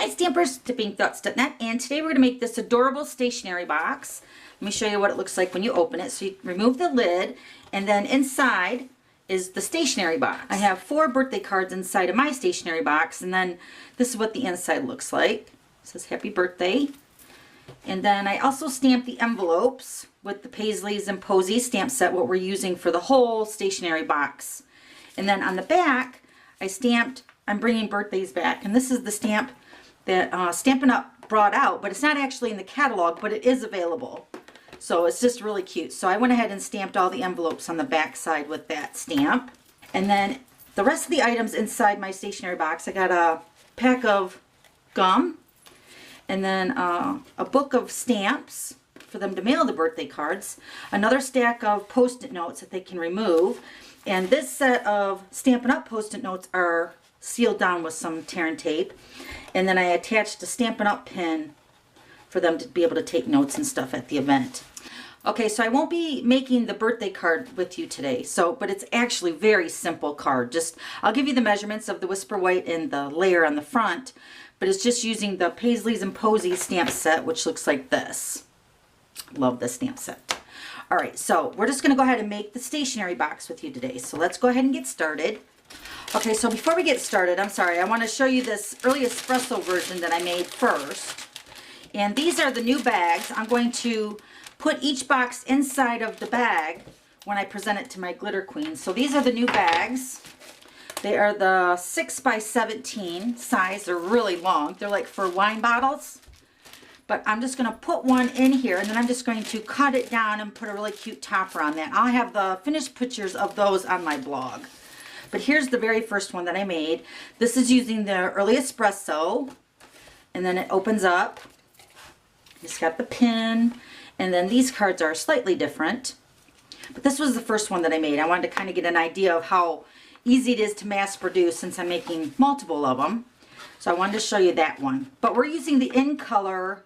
Hi Stampers, tippingthoughts.net, and today we're going to make this adorable stationery box. Let me show you what it looks like when you open it. So you remove the lid, and then inside is the stationery box. I have 4 birthday cards inside of my stationery box, and then this is what the inside looks like. It says happy birthday. And then I also stamped the envelopes with the Paisleys and Posies stamp set, what we're using for the whole stationery box. And then on the back, I stamped, I'm bringing birthdays back, and this is the stamp that Stampin' Up brought out, but it's not actually in the catalog, but it is available. So it's just really cute. So I went ahead and stamped all the envelopes on the back side with that stamp. And then the rest of the items inside my stationery box, I got a pack of gum, and then a book of stamps for them to mail the birthday cards, another stack of Post-it notes that they can remove, and this set of Stampin' Up Post-it notes are sealed down with some tear and tape. And then I attached a Stampin' Up pin for them to be able to take notes and stuff at the event. Okay, so I won't be making the birthday card with you today, but it's actually very simple card. I'll give you the measurements of the Whisper White and the layer on the front, but it's just using the Paisleys and Posies stamp set, which looks like this. Love this stamp set. All right, so we're just gonna go ahead and make the stationery box with you today. So let's go ahead and get started. Okay, so before we get started, I want to show you this early espresso version that I made first. And these are the new bags. I'm going to put each box inside of the bag when I present it to my glitter queen. So these are the new bags. They are the 6x17 size. They're really long. They're like for wine bottles. But I'm just going to put one in here, and then I'm just going to cut it down and put a really cute topper on that. I'll have the finished pictures of those on my blog. But here's the very first one that I made. This is using the early espresso, and then it opens up. It's got the pin, and then these cards are slightly different. But this was the first one that I made. I wanted to kind of get an idea of how easy it is to mass produce since I'm making multiple of them. So I wanted to show you that one. But we're using the In Color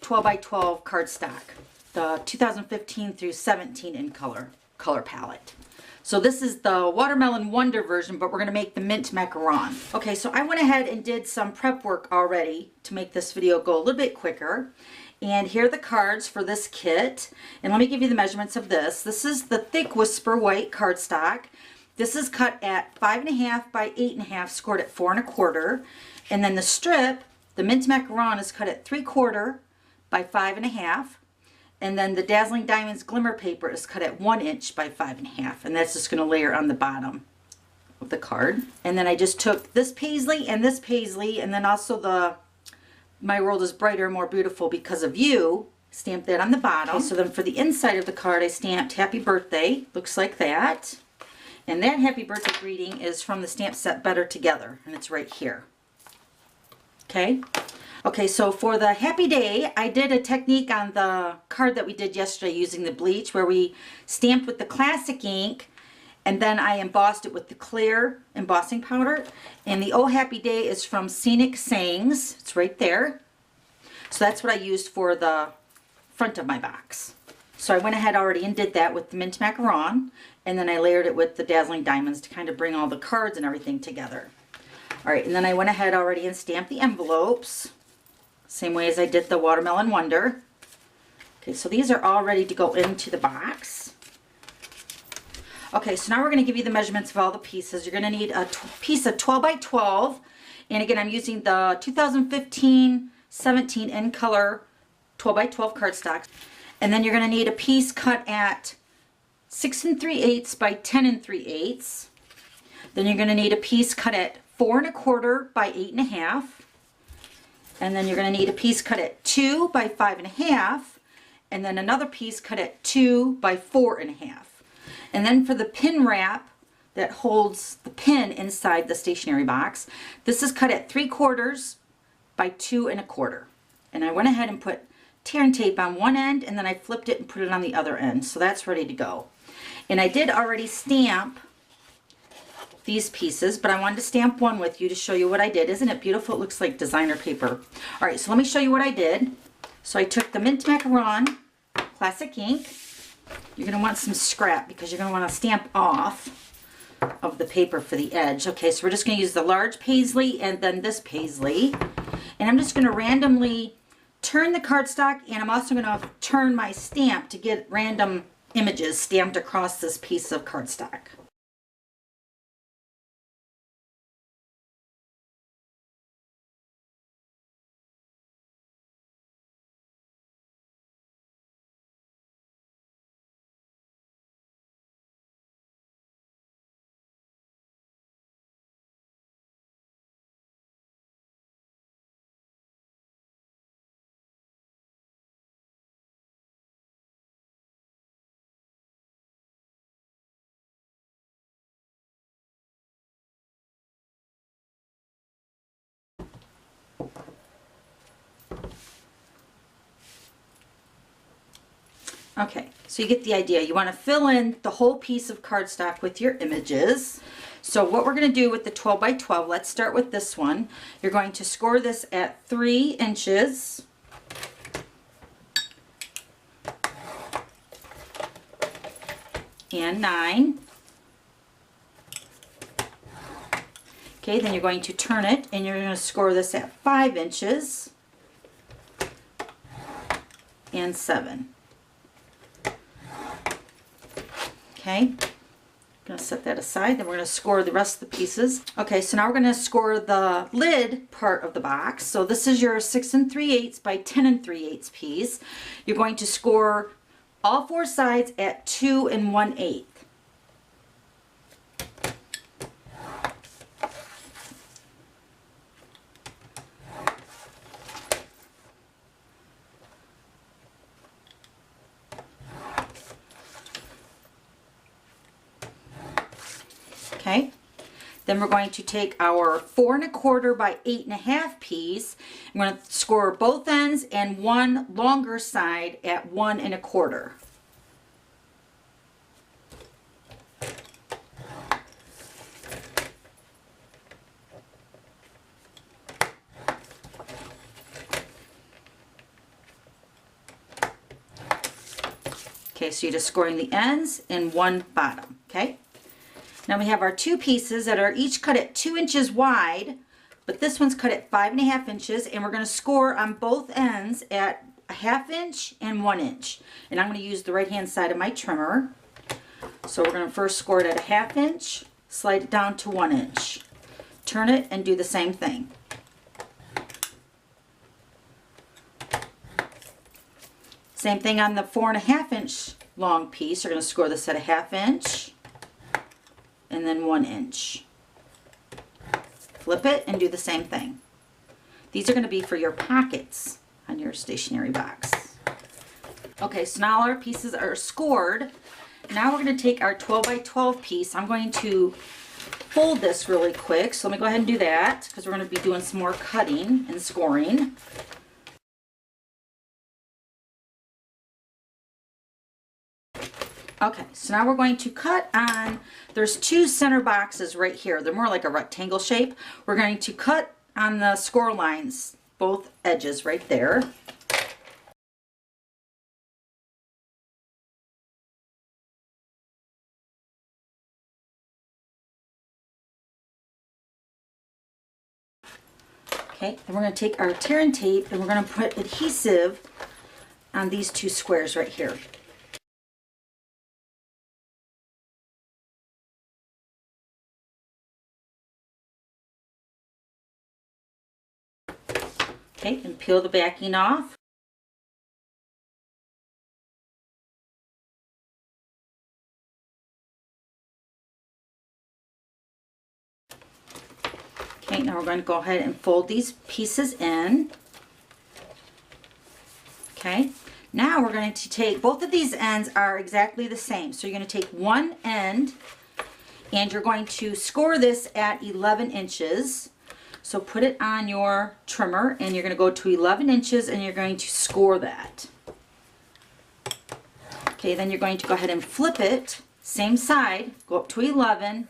12x12 cardstock, the 2015 through 17 In Color palette. So this is the Watermelon Wonder version, but we're going to make the mint macaron. Okay, so I went ahead and did some prep work already to make this video go a little bit quicker. And here are the cards for this kit. And let me give you the measurements of this. This is the thick Whisper White cardstock. This is cut at 5.5 by 8.5, scored at 4 1/4. And then the strip, the mint macaron, is cut at 3/4 by 5.5. And then the Dazzling Diamonds Glimmer paper is cut at 1 inch by 5.5. And that's just going to layer on the bottom of the card. And then I just took this Paisley, and then also the My World is Brighter, More Beautiful Because of You. Stamped that on the bottom. Okay, so then for the inside of the card, I stamped Happy Birthday. Looks like that. And that happy birthday greeting is from the stamp set Better Together. And it's right here. Okay. Okay, so for the happy day, I did a technique on the card that we did yesterday using the bleach, where we stamped with the classic ink, and then I embossed it with the clear embossing powder. And the Oh Happy Day is from Scenic Sayings. It's right there. So that's what I used for the front of my box. So I went ahead already and did that with the mint macaron, and then I layered it with the Dazzling Diamonds to kind of bring all the cards and everything together. All right, and then I went ahead already and stamped the envelopes. Same way as I did the Watermelon Wonder. Okay, so these are all ready to go into the box. Okay, so now we're going to give you the measurements of all the pieces. You're going to need a piece of 12x12. And again, I'm using the 2015-17 In Color 12x12 cardstock. And then you're going to need a piece cut at 6 3/8 by 10 3/8. Then you're going to need a piece cut at 4 1/4 by 8.5. And then you're going to need a piece cut at 2 by 5.5, and then another piece cut at 2 by 4.5. And then for the pin wrap that holds the pin inside the stationery box, this is cut at 3/4 by 2 1/4. And I went ahead and put tear and tape on one end, and then I flipped it and put it on the other end. So that's ready to go. And I did already stamp these pieces, but I wanted to stamp one with you to show you what I did. Isn't it beautiful? It looks like designer paper. All right, so let me show you what I did. So I took the mint macaron classic ink. You're going to want some scrap because you're going to want to stamp off of the paper for the edge. Okay, so we're just going to use the large Paisley and then this Paisley. And I'm just going to randomly turn the cardstock, and I'm also going to turn my stamp to get random images stamped across this piece of cardstock. Okay, so you get the idea. You want to fill in the whole piece of cardstock with your images. So what we're going to do with the 12 by 12, let's start with this one. You're going to score this at 3 inches. And 9. Okay, then you're going to turn it and you're going to score this at 5 inches and 7. Okay, I'm going to set that aside. Then we're going to score the rest of the pieces. Okay, so now we're going to score the lid part of the box. So this is your 6 3/8 by 10 3/8 piece. You're going to score all 4 sides at 2 1/8. Okay, then we're going to take our 4 1/4 by 8 1/2 piece. I'm going to score both ends and one longer side at 1 1/4. Okay, so you're just scoring the ends and one bottom. Okay. Now we have our 2 pieces that are each cut at 2 inches wide, but this one's cut at 5 1/2 inches, and we're going to score on both ends at a 1/2 inch and 1 inch. And I'm going to use the right hand side of my trimmer. So we're going to first score it at a 1/2 inch, slide it down to 1 inch, turn it and do the same thing. Same thing on the 4 1/2 inch long piece. You're going to score this at a 1/2 inch. And then 1 inch. Flip it and do the same thing. These are going to be for your pockets on your stationery box. Okay, so now our pieces are scored. Now we're going to take our 12 by 12 piece. I'm going to fold this really quick. So let me go ahead and do that because we're going to be doing some more cutting and scoring. Okay, so now we're going to cut on, there's 2 center boxes right here. They're more like a rectangle shape. We're going to cut on the score lines, both edges right there. Okay, then we're going to take our tear and tape and we're going to put adhesive on these 2 squares right here. Okay, and peel the backing off. Okay, now we're going to go ahead and fold these pieces in. Okay, now we're going to take, both of these ends are exactly the same. So you're going to take one end and you're going to score this at 11 inches. So put it on your trimmer and you're going to go to 11 inches and you're going to score that. Okay, then you're going to go ahead and flip it, same side, go up to 11,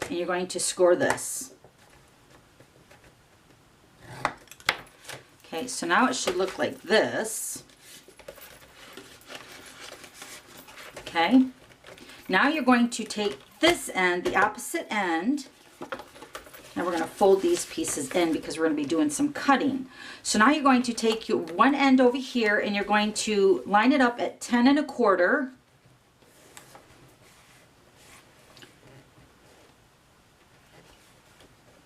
and you're going to score this. Okay, so now it should look like this. Okay, now you're going to take this end, the opposite end, Now we're going to fold these pieces in because we're going to be doing some cutting. So now you're going to take one end over here and you're going to line it up at 10 1/4.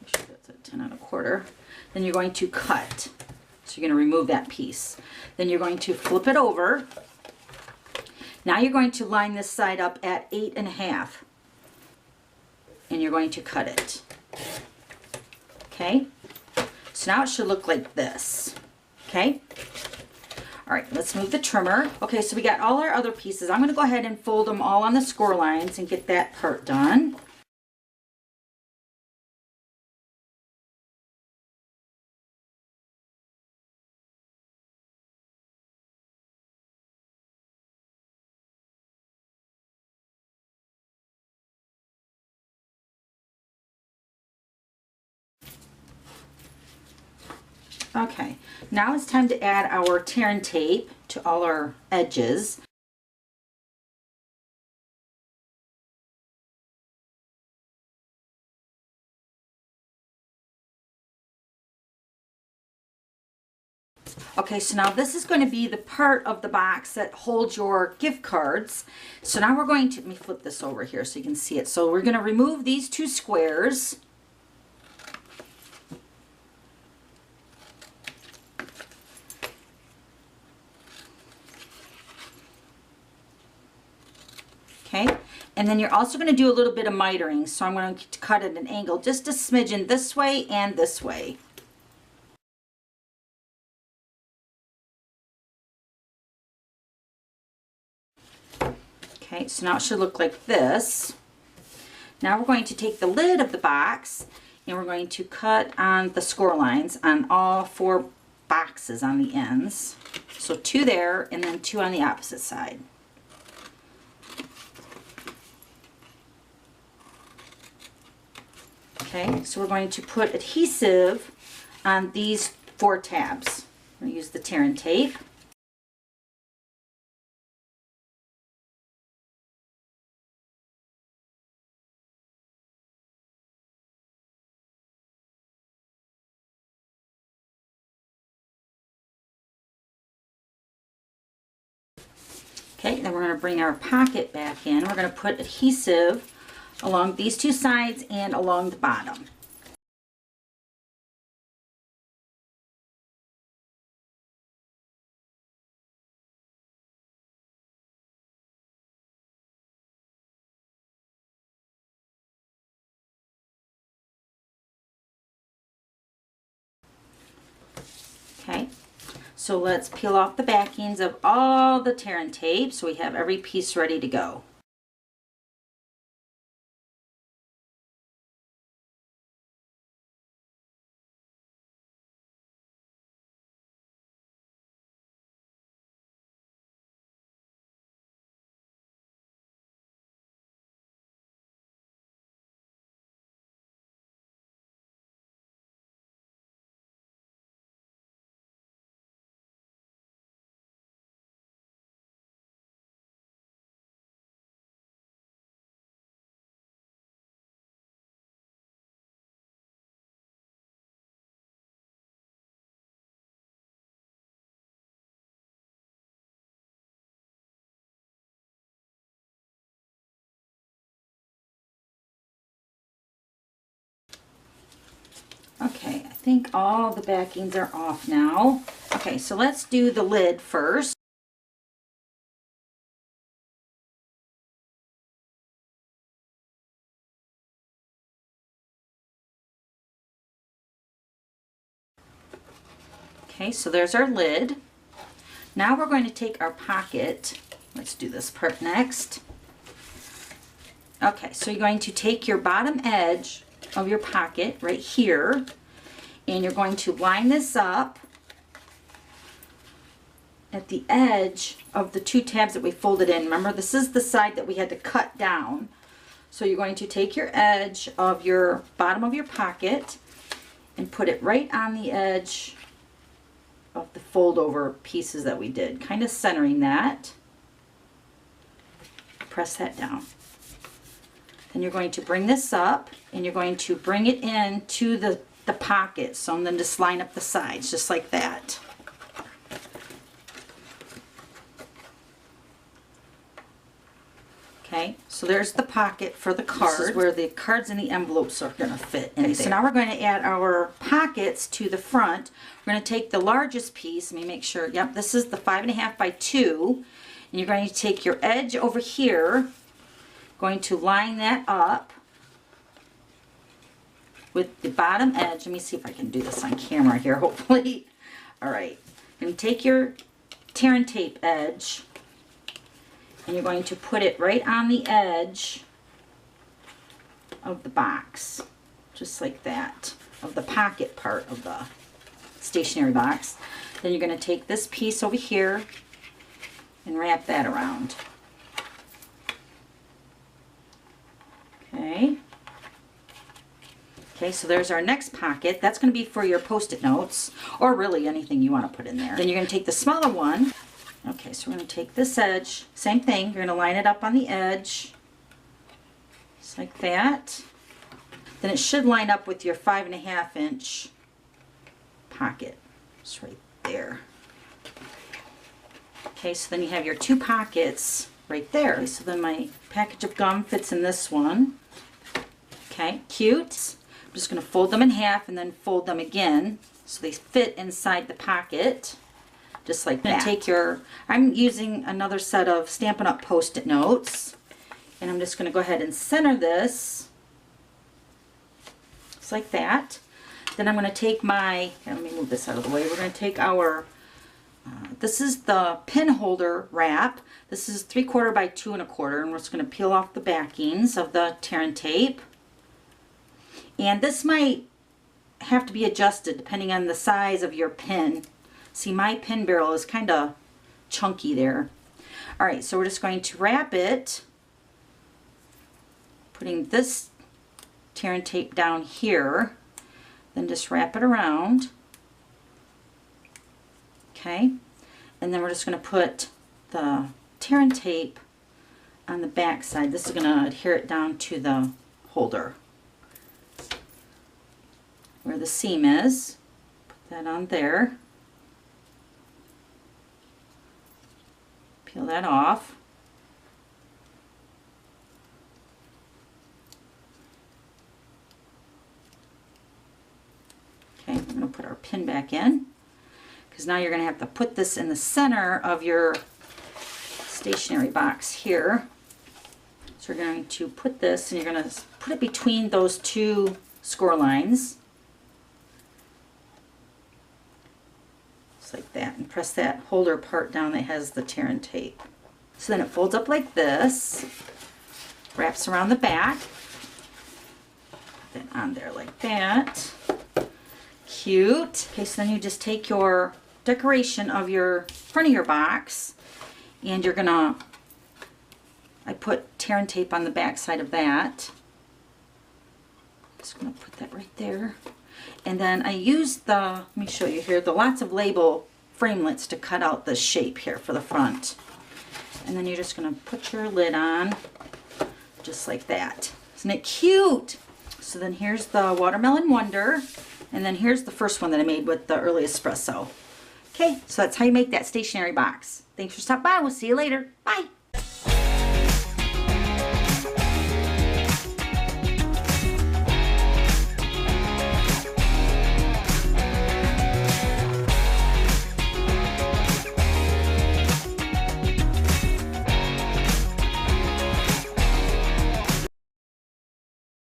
Make sure that's at 10 1/4. Then you're going to cut. So you're going to remove that piece. Then you're going to flip it over. Now you're going to line this side up at 8 1/2. And you're going to cut it. Okay, so now it should look like this. Okay, all right, let's move the trimmer. Okay, so we got all our other pieces. I'm going to go ahead and fold them all on the score lines and get that part done. Okay, now it's time to add our tear and tape to all our edges. Okay, so now this is going to be the part of the box that holds your gift cards. So now we're going to, let me flip this over here so you can see it. So we're going to remove these two squares. Okay, and then you're also going to do a little bit of mitering. So I'm going to cut at an angle just a smidgen this way and this way. Okay, so now it should look like this. Now we're going to take the lid of the box and we're going to cut on the score lines on all 4 boxes on the ends. So 2 there and then 2 on the opposite side. Okay, so we're going to put adhesive on these 4 tabs. I'm going to use the tear and tape. Okay, then we're going to bring our pocket back in. We're going to put adhesive along these 2 sides and along the bottom. Okay, so let's peel off the backings of all the tear and tape so we have every piece ready to go. Okay, I think all the backings are off now. Okay, so let's do the lid first. Okay, so there's our lid. Now we're going to take our pocket. Let's do this part next. Okay, so you're going to take your bottom edge of your pocket right here and you're going to line this up at the edge of the 2 tabs that we folded in. Remember, this is the side that we had to cut down. So you're going to take your edge of your bottom of your pocket and put it right on the edge of the fold over pieces that we did, kind of centering that. Press that down. Then you're going to bring this up and you're going to bring it into the pocket. So and then just line up the sides just like that. Okay, so there's the pocket for the card. This is where the cards and the envelopes are going to fit in there. So now we're going to add our pockets to the front. We're going to take the largest piece. Let me make sure. Yep, this is the 5.5 by 2. And you're going to take your edge over here, going to line that up with the bottom edge. Let me see if I can do this on camera here, hopefully. All right, and take your tear and tape edge, and you're going to put it right on the edge of the box, just like that, of the pocket part of the stationery box. Then you're going to take this piece over here and wrap that around. Okay. Okay, so there's our next pocket. That's going to be for your Post-it notes, or really anything you want to put in there. Then you're going to take the smaller one. Okay, so we're going to take this edge, same thing, you're going to line it up on the edge, just like that. Then it should line up with your 5.5 inch pocket. It's right there. Okay, so then you have your 2 pockets right there. Okay, so then my package of gum fits in this one. Okay, cute. I'm just going to fold them in half and then fold them again so they fit inside the pocket. Just like that. Take your, I'm using another set of Stampin' Up! Post-it notes, and I'm just going to go ahead and center this, just like that. Then I'm going to take my, here, let me move this out of the way. We're going to take our, this is the pin holder wrap. This is 3/4 by 2 1/4, and we're just going to peel off the backings of the tear and tape. And this might have to be adjusted depending on the size of your pin. See, my pin barrel is kind of chunky there. All right, so we're just going to wrap it, putting this tear and tape down here, then just wrap it around. Okay, and then we're just going to put the tear and tape on the back side. This is going to adhere it down to the holder where the seam is. Put that on there. Peel that off. Okay, we're going to put our pin back in, because now you're going to have to put this in the center of your stationery box here. So you're going to put this, and you're going to put it between those 2 score lines. Like that, and press that holder part down that has the tear and tape. So then it folds up like this, wraps around the back, then on there like that. Cute. Okay, so then you just take your decoration of your front of your box, and you're gonna, I put tear and tape on the back side of that. Just gonna put that right there. And then I used the, let me show you here, the lots of label framelits to cut out the shape here for the front. And then you're just going to put your lid on, just like that. Isn't it cute? So then here's the Watermelon Wonder, and then here's the first one that I made with the early espresso. Okay, so that's how you make that stationery box. Thanks for stopping by. We'll see you later. Bye.